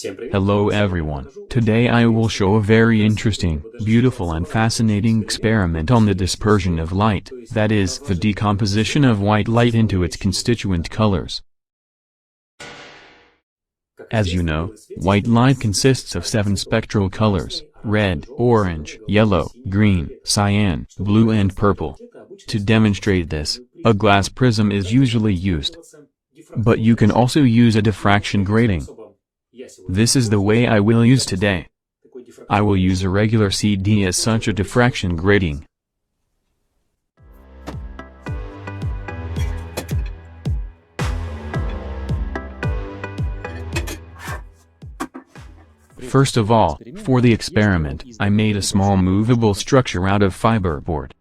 Hello everyone, today I will show a very interesting, beautiful and fascinating experiment on the dispersion of light, that is, the decomposition of white light into its constituent colors. As you know, white light consists of 7 spectral colors: red, orange, yellow, green, cyan, blue and purple. To demonstrate this, a glass prism is usually used. But you can also use a diffraction grating. This is the way I will use today. I will use a regular CD as such a diffraction grating. First of all, for the experiment, I made a small movable structure out of FIBERBOARD.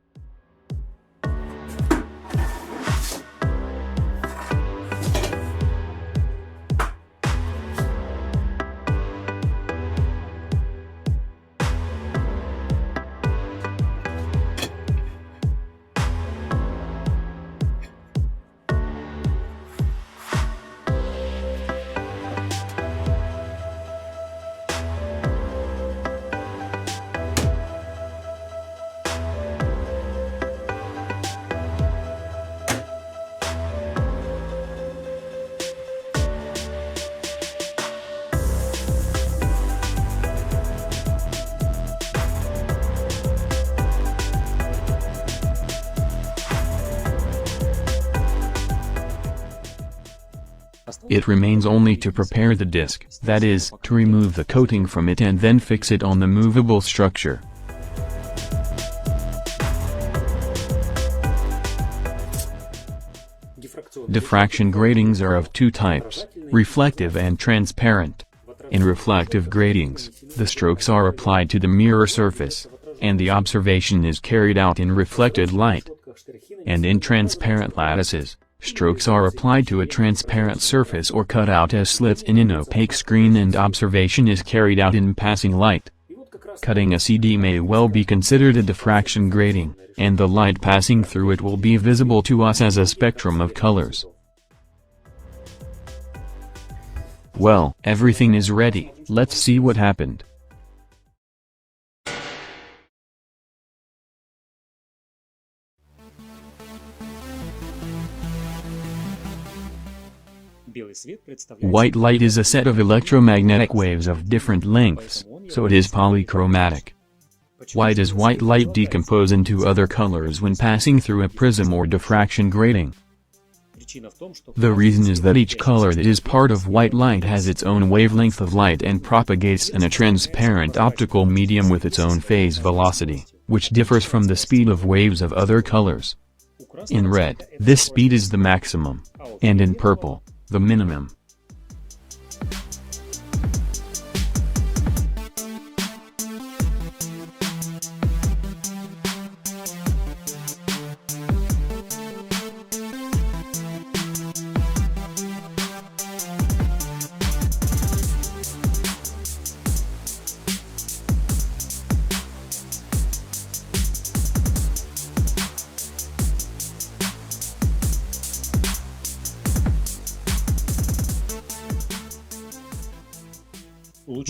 It remains only to prepare the disc, that is, to remove the coating from it and then fix it on the movable structure. Diffraction gratings are of 2 types, reflective and transparent. In reflective gratings, the strokes are applied to the mirror surface, and the observation is carried out in reflected light. And in transparent lattices, strokes are applied to a transparent surface or cut out as slits in an opaque screen and observation is carried out in passing light. Cutting a CD may well be considered a diffraction grating, and the light passing through it will be visible to us as a spectrum of colors. Well, everything is ready, let's see what happened. White light is a set of electromagnetic waves of different lengths, so it is polychromatic. Why does white light decompose into other colors when passing through a prism or diffraction grating? The reason is that each color that is part of white light has its own wavelength of light and propagates in a transparent optical medium with its own phase velocity, which differs from the speed of waves of other colors. In red, this speed is the maximum, and in purple, the minimum.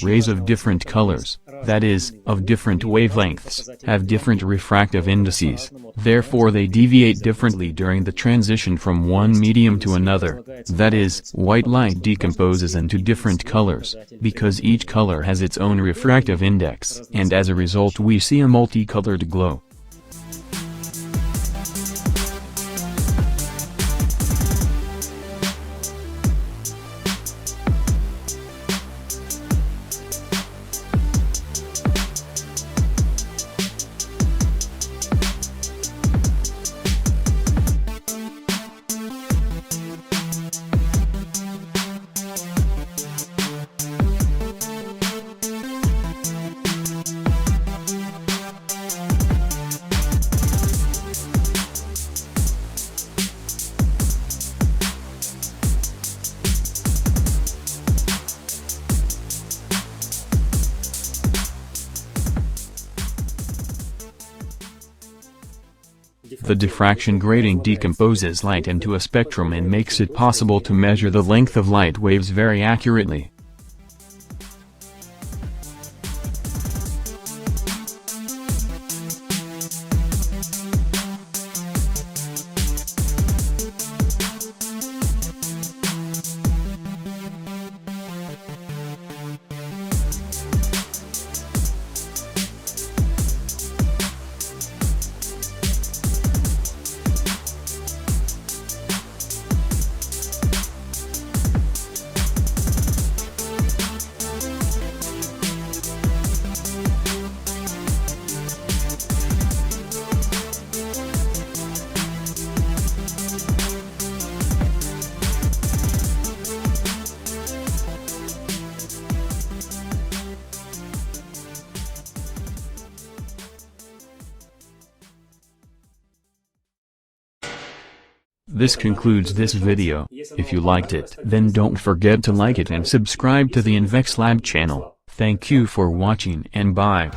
Rays of different colors, that is, of different wavelengths, have different refractive indices, therefore they deviate differently during the transition from one medium to another, that is, white light decomposes into different colors, because each color has its own refractive index, and as a result we see a multicolored glow. The diffraction grating decomposes light into a spectrum and makes it possible to measure the length of light waves very accurately. This concludes this video. If you liked it, then don't forget to like it and subscribe to the Invexlab channel. Thank you for watching and bye.